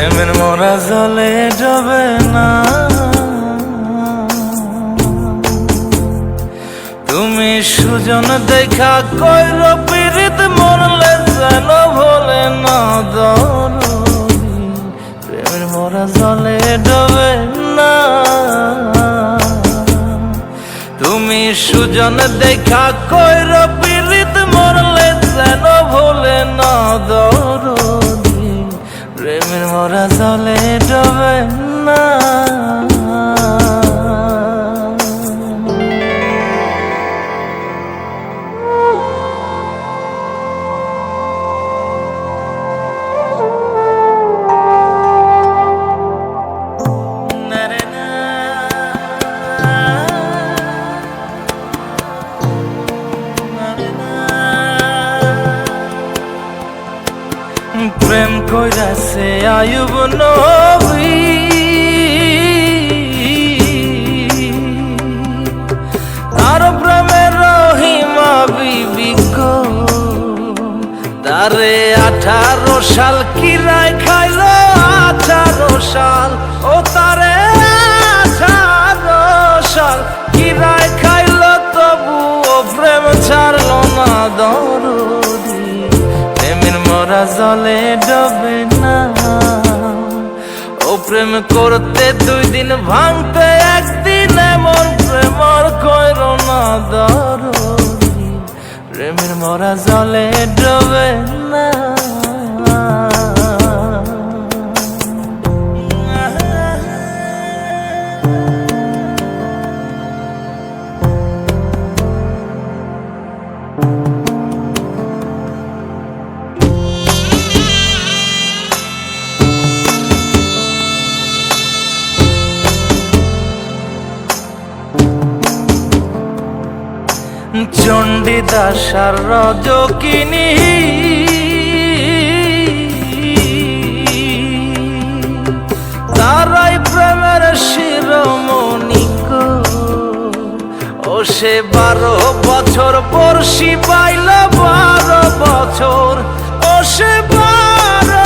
প্রেমের মরা জলে ডোবে না। তুমি সুজন দেখা কইর পীড়িত মরলে যেন ভোলে না দরদি। প্রেমের মরা জলে ডোবে না। তুমি সুজন দেখা কইর পীড়িত মরলে যেন ভোলে না দরদি। প্রেমের মরা জলে ডোবে না। প্রেম কইরাছে আয়ুব নবী, তার প্রেমের রহিমা বিবি গো। তারে 18 সাল কিরায় খাইল, 18 সাল ও তারে 18 সাল কিরায় খাইল, তবু ও প্রেম ছাড়ল না দরদি। প্রেমের মরা জলে ডোবে না। ও প্রেম করতে 2 দিন ভাঙতে 1 দিন, এমন প্রেম আর কইর না দরদি। প্রেমের মরা জলে ডোবে না। চণ্ডীদাস আর রজকিনী, তারাই প্রেমের শিরোমণি গো। ও সে 12 বছর বর্ষি পাইল, 12 বছর ও সে 12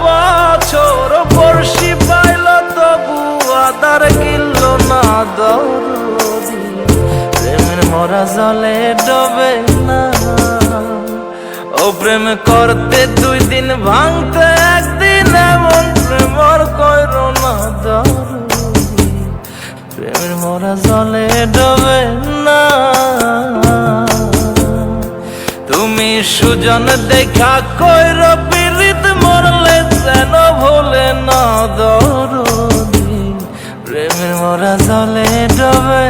বছর বর্ষি পাইল, তবু আদার গিলল না দরদি। প্রেমের মরা জলে ডোবে না। ও প্রেম করতে 2 দিন ভাঙতে 1 দিন, এমন প্রেম আর কইর না দরদি। প্রেমের মরা জলে ডোবে না। তুমি সুজন দেখা কইর পীড়িত মরলে যেন ভোলে না দরদি। প্রেমের মরা জলে ডোবে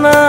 না।